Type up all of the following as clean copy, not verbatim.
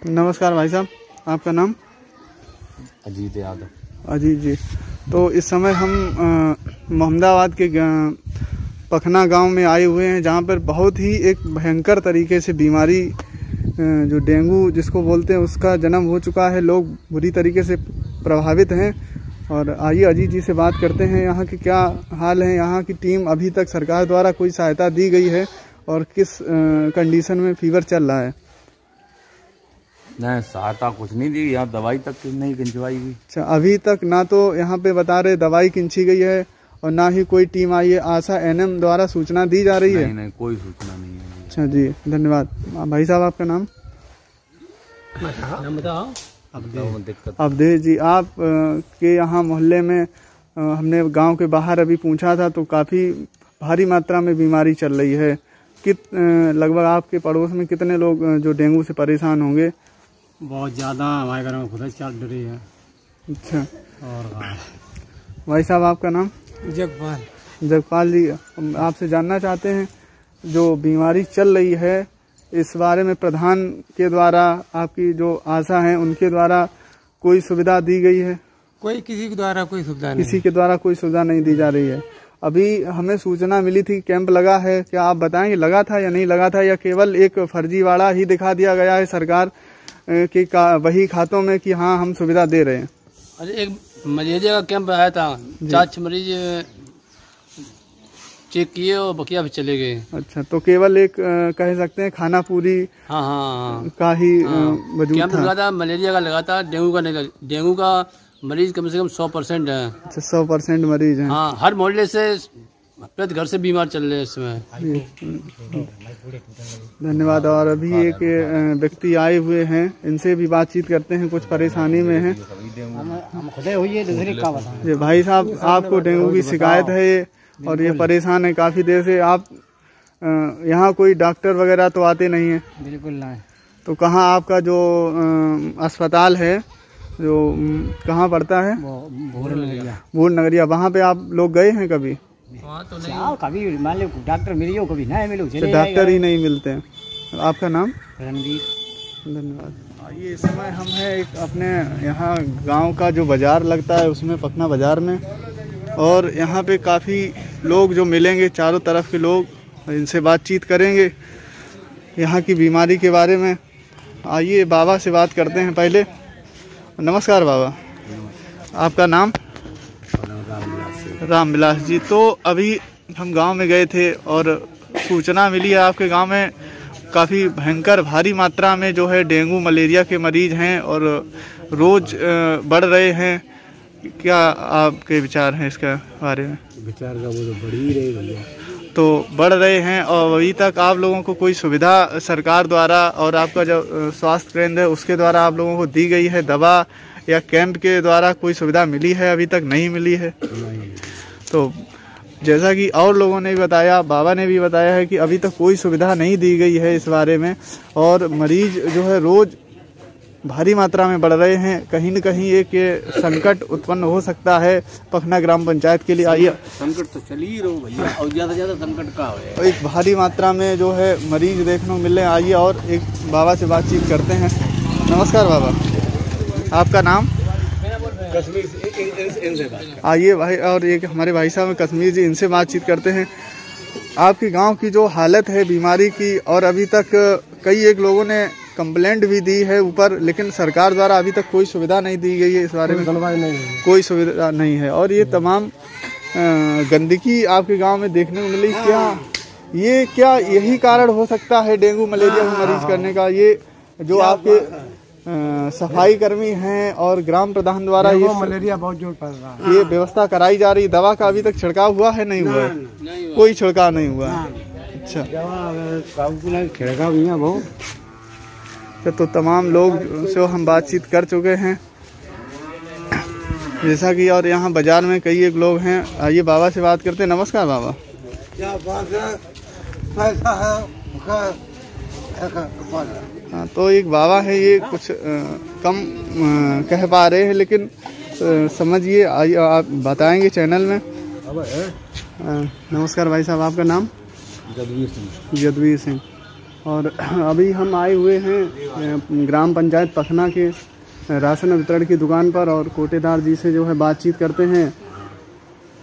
नमस्कार भाई साहब, आपका नाम? अजीत यादव। अजीत जी, तो इस समय हम मोहम्मदाबाद के पखना गांव में आए हुए हैं, जहां पर बहुत ही एक भयंकर तरीके से बीमारी जो डेंगू जिसको बोलते हैं उसका जन्म हो चुका है। लोग बुरी तरीके से प्रभावित हैं। और आइए अजीत जी से बात करते हैं, यहाँ के क्या हाल है। यहाँ की टीम अभी तक सरकार द्वारा कोई सहायता दी गई है और किस कंडीशन में फीवर चल रहा है? नहीं, सहायता कुछ नहीं दी, यहाँ दवाई तक नहीं खिंचवाई गई। अच्छा, अभी तक ना तो यहाँ पे बता रहे दवाई खिंची गई है और ना ही कोई टीम आई है। आशा एनएम द्वारा सूचना दी जा रही है? नहीं, कोई सूचना नहीं है। अच्छा जी, धन्यवाद। भाई साहब, आपका नाम? बताओ। अवधेश जी, आप के यहाँ मोहल्ले में हमने गांव के बाहर अभी पूछा था तो काफ़ी भारी मात्रा में बीमारी चल रही है। लगभग आपके पड़ोस में कितने लोग जो डेंगू से परेशान होंगे? बहुत ज़्यादा, हमारे घर में खुद चाल डरी है। अच्छा, और भाई साहब, आपका नाम? जगपाल। जगपाल जी, आपसे जानना चाहते हैं जो बीमारी चल रही है इस बारे में प्रधान के द्वारा, आपकी जो आशा हैं उनके द्वारा कोई सुविधा दी गई है? किसी के द्वारा कोई सुविधा नहीं। किसी के द्वारा कोई सुविधा नहीं दी जा रही है। अभी हमें सूचना मिली थी कैंप लगा है, क्या आप बताएंगे लगा था या नहीं लगा था, या केवल एक फर्जीवाड़ा ही दिखा दिया गया है सरकार के वही खातों में कि हाँ हम सुविधा दे रहे हैं? अरे एक मलेरिया का कैंप आया था, 4 मरीज चेक किए और बकिया भी चले गए। अच्छा, तो केवल एक कह सकते हैं खाना पूरी हाँ का ही वजूद कैंप लगा था। मलेरिया का लगा था, डेंगू का नहीं। डेंगू का मरीज कम से कम 100% है। अच्छा, 100% मरीज हैं। हाँ, हर मोहल्ले से प्रति घर से बीमार चल रहे हैं इस समय। धन्यवाद। और अभी एक व्यक्ति आए हुए हैं, इनसे भी बातचीत करते हैं, कुछ परेशानी में हैं। ये भाई साहब, आपको डेंगू की शिकायत है ये और ये परेशान है काफ़ी देर से। आप यहाँ कोई डॉक्टर वगैरह तो आते नहीं है? बिल्कुल नहीं। तो कहाँ आपका जो अस्पताल है जो कहाँ पड़ता है? भूल नगरिया। वहाँ पे आप लोग गए हैं कभी? तो नहीं, कभी मान लो डॉक्टर मिलियो, कभी नहीं मिलो, डॉक्टर ही नहीं मिलते हैं। आपका नाम? रणवीर। धन्यवाद। ये इस समय हम हैं एक अपने यहाँ गांव का जो बाज़ार लगता है उसमें, पखना बाज़ार में, और यहाँ पे काफ़ी लोग जो मिलेंगे, चारों तरफ के लोग, इनसे बातचीत करेंगे यहाँ की बीमारी के बारे में। आइए बाबा से बात करते हैं पहले। नमस्कार बाबा, आपका नाम? रामविलास जी। तो अभी हम गांव में गए थे और सूचना मिली है आपके गांव में काफ़ी भयंकर भारी मात्रा में जो है डेंगू मलेरिया के मरीज हैं और रोज़ बढ़ रहे हैं। क्या आपके विचार हैं इसके बारे में? विचार का वो तो बढ़ ही रहे भैया, तो बढ़ रहे हैं और अभी तक आप लोगों को कोई सुविधा सरकार द्वारा और आपका जो स्वास्थ्य केंद्र है उसके द्वारा आप लोगों को दी गई है? दवा या कैंप के द्वारा कोई सुविधा मिली है? अभी तक नहीं मिली है। तो जैसा कि और लोगों ने भी बताया, बाबा ने भी बताया है कि अभी तक कोई सुविधा नहीं दी गई है इस बारे में, और मरीज जो है रोज़ भारी मात्रा में बढ़ रहे हैं। कहीं न कहीं एक संकट उत्पन्न हो सकता है पखना ग्राम पंचायत के लिए। आइए, संकट तो चल ही रहो भैया, और ज़्यादा संकट का हो। एक भारी मात्रा में जो है मरीज देखने को मिल रहे हैं। आइए और एक बाबा से बातचीत करते हैं। नमस्कार बाबा, आपका नाम? आइए भाई, और एक हमारे भाई साहब कश्मीर जी, इनसे बातचीत करते हैं। आपके गांव की जो हालत है बीमारी की, और अभी तक कई एक लोगों ने कंप्लेंट भी दी है ऊपर, लेकिन सरकार द्वारा अभी तक कोई सुविधा नहीं दी गई है इस बारे में? कोई सुविधा नहीं है। और ये तमाम गंदगी आपके गांव में देखने को मिली, क्या यही कारण हो सकता है डेंगू मलेरिया में मरीज करने का? ये जो आपके सफाई कर्मी हैं और ग्राम प्रधान द्वारा ये मलेरिया बहुत जोर पड़ रहा है, ये व्यवस्था कराई जा रही, दवा का अभी तक छिड़काव हुआ है? नहीं हुआ है, कोई छिड़काव नहीं हुआ है। अच्छा, छिड़काव भी है बहुत। तो तमाम लोग से हम बातचीत कर चुके हैं जैसा कि, और यहाँ बाजार में कई एक लोग हैं। आइए बाबा से बात करते हैं। नमस्कार बाबा। क्या बात है? पैसा है हाँ, तो एक बाबा है, ये कुछ कम कह पा रहे हैं, लेकिन समझिए, आइए आप बताएंगे चैनल में। नमस्कार भाई साहब, आपका नाम? जदवीर सिंह। जदवीर सिंह। और अभी हम आए हुए हैं ग्राम पंचायत पखना के राशन वितरण की दुकान पर और कोटेदार जी से जो है बातचीत करते हैं।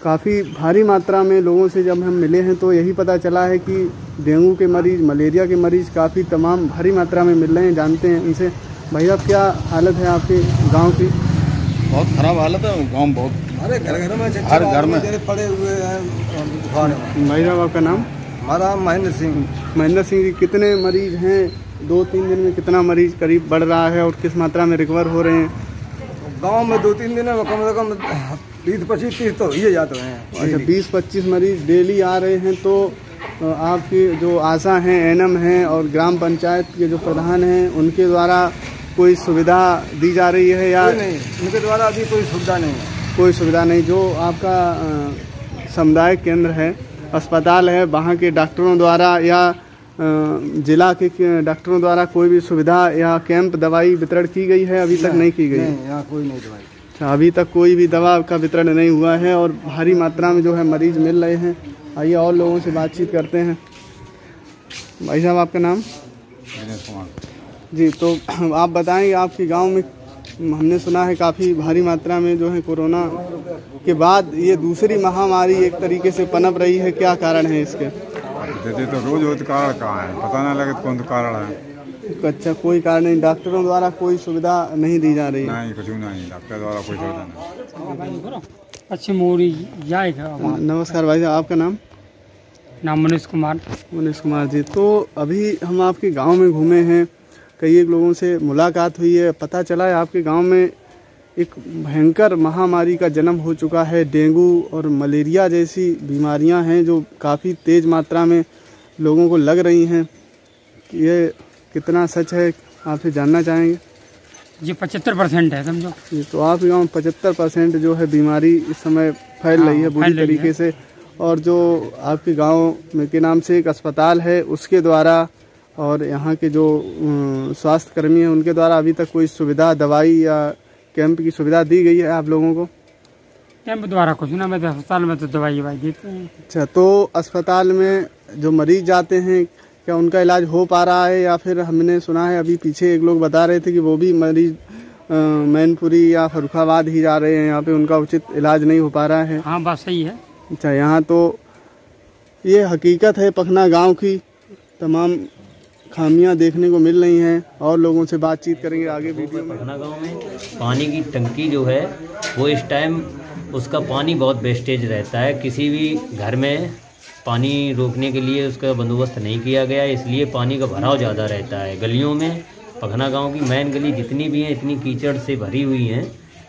काफ़ी भारी मात्रा में लोगों से जब हम मिले हैं तो यही पता चला है कि डेंगू के मरीज़, मलेरिया के मरीज़ काफ़ी तमाम भारी मात्रा में मिल रहे हैं। जानते हैं इनसे। भाई साहब, क्या हालत है आपके गांव की? बहुत खराब हालत है गांव, बहुत हर घर में पड़े हुए हैं। भाई साहब, आपका नाम? हमारा महेंद्र सिंह। महेंद्र सिंह जी, कितने मरीज़ हैं? 2-3 दिन में कितना मरीज़ करीब बढ़ रहा है और किस मात्रा में रिकवर हो रहे हैं? गांव में 2-3 दिन में कम से कम 20-25-30 तो ये जाते हैं। अच्छा, 20-25 मरीज डेली आ रहे हैं। तो आपके जो आशा हैं, एनएम हैं और ग्राम पंचायत के जो प्रधान हैं, उनके द्वारा कोई सुविधा दी जा रही है या नहीं? उनके द्वारा अभी कोई सुविधा नहीं है। कोई सुविधा नहीं। जो आपका सामुदायिक केंद्र है, अस्पताल है, वहाँ के डॉक्टरों द्वारा या जिला के डॉक्टरों द्वारा कोई भी सुविधा या कैंप दवाई वितरण की गई है? अभी तक नहीं की गई है। यहाँ कोई नहीं दवाई। अच्छा, अभी तक कोई भी दवा का वितरण नहीं हुआ है और भारी मात्रा में जो है मरीज मिल रहे हैं। आइए और लोगों से बातचीत करते हैं। भाई साहब, आपका नाम? दिनेश कुमार जी। तो आप बताएंगे, आपके गांव में हमने सुना है काफ़ी भारी मात्रा में जो है कोरोना के बाद ये दूसरी महामारी एक तरीके से पनप रही है। क्या कारण है इसके? तो रोज कारण कहाँ है, पता ना लगे कौन कारण है। अच्छा, कोई कारण नहीं। डॉक्टरों द्वारा कोई सुविधा नहीं दी जा रही है? नहीं, कुछ नहीं, डॉक्टर द्वारा कोई सुविधा नहीं। अच्छी मोरी जाएगा। नमस्कार भाई साहब, आपका नाम? नाम मनीष कुमार। मनीष कुमार जी। तो अभी हम आपके गांव में घूमे हैं, कई एक लोगों से मुलाकात हुई है। पता चला है आपके गांव में एक भयंकर महामारी का जन्म हो चुका है। डेंगू और मलेरिया जैसी बीमारियां हैं जो काफ़ी तेज़ मात्रा में लोगों को लग रही हैं। ये कितना सच है, आपसे जानना चाहेंगे। ये 75% है, समझो। तो आपके गाँव में 75% जो है बीमारी इस समय फैल रही है बुरी तरीके से। और जो आपके गांव में के नाम से एक अस्पताल है, उसके द्वारा और यहाँ के जो स्वास्थ्य कर्मी हैं उनके द्वारा अभी तक कोई सुविधा, दवाई या कैंप की सुविधा दी गई है आप लोगों को? कैंप द्वारा कुछ ना, मैं तो अस्पताल में तो दवाई देते हैं। अच्छा, तो अस्पताल में जो मरीज जाते हैं क्या उनका इलाज हो पा रहा है? या फिर हमने सुना है अभी पीछे एक लोग बता रहे थे कि वो भी मरीज मैनपुरी या फर्रुखाबाद ही जा रहे हैं, यहाँ पे उनका उचित इलाज नहीं हो पा रहा है। हाँ, बात सही है। अच्छा, यहाँ तो ये हकीकत है पखना गांव की। तमाम खामियां देखने को मिल रही हैं और लोगों से बातचीत करेंगे आगे वीडियो में। पखना गांव में पानी की टंकी जो है वो इस टाइम उसका पानी बहुत वेस्टेज रहता है। किसी भी घर में पानी रोकने के लिए उसका बंदोबस्त नहीं किया गया, इसलिए पानी का भराव ज़्यादा रहता है। गलियों में पखना गांव की मेन गली जितनी भी हैं इतनी कीचड़ से भरी हुई हैं।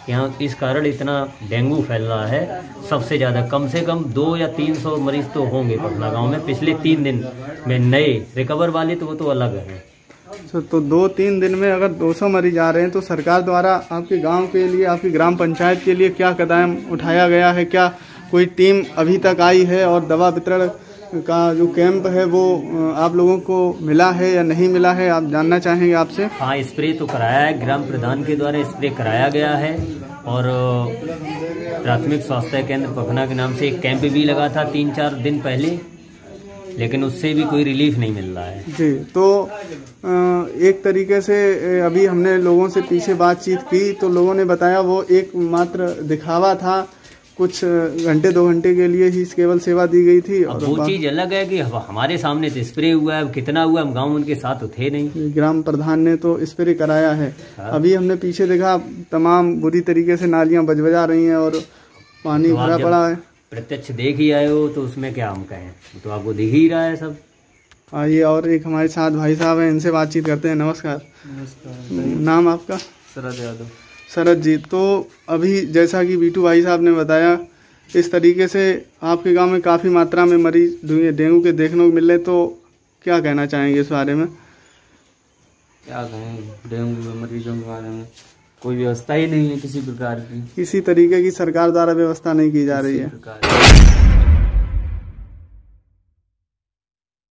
यहाँ इस कारण इतना डेंगू फैल रहा है सबसे ज़्यादा। कम से कम 200 या 300 मरीज तो होंगे पखना गांव में पिछले 3 दिन में। नए रिकवर वाले तो वो तो अलग हैं। तो 2-3 दिन में अगर 200 मरीज आ रहे हैं तो सरकार द्वारा आपके गांव के लिए, आपकी ग्राम पंचायत के लिए क्या कदम उठाया गया है? क्या कोई टीम अभी तक आई है और दवा वितरण का जो कैंप है वो आप लोगों को मिला है या नहीं मिला है, आप जानना चाहेंगे आपसे? हाँ, स्प्रे तो कराया है, ग्राम प्रधान के द्वारा स्प्रे कराया गया है। और प्राथमिक स्वास्थ्य केंद्र पखना के नाम से एक कैंप भी लगा था 3-4 दिन पहले, लेकिन उससे भी कोई रिलीफ नहीं मिल रहा है। जी, तो एक तरीके से अभी हमने लोगों से पीछे बातचीत की तो लोगों ने बताया वो एक मात्र दिखावा था, कुछ घंटे 2 घंटे के लिए ही केवल सेवा दी गई थी। और वो चीज अलग है कि हमारे सामने तो स्प्रे हुआ है, कितना हुआ हम गांव उनके साथ तो थे नहीं। ग्राम प्रधान ने तो स्प्रे कराया है। हाँ। अभी हमने पीछे देखा तमाम बुरी तरीके से नालियां बजबजा रही हैं और पानी तो भरा पड़ा है। प्रत्यक्ष देख ही आए हो तो उसमें क्या हम कहें, तो आपको दिख ही रहा है सब। आइए और एक हमारे साथ भाई साहब हैं, इनसे बातचीत करते हैं। नमस्कार। नमस्कार। नाम आपका? शरद यादव। शरद जी, तो अभी जैसा कि बीटू भाई साहब ने बताया, इस तरीके से आपके गांव में काफ़ी मात्रा में मरीज डेंगू के देखने को मिल रहे, तो क्या कहना चाहेंगे इस बारे में? क्या कहें, डेंगू के मरीजों के बारे में कोई व्यवस्था ही नहीं है किसी प्रकार की। किसी तरीके की सरकार द्वारा व्यवस्था नहीं की जा रही है।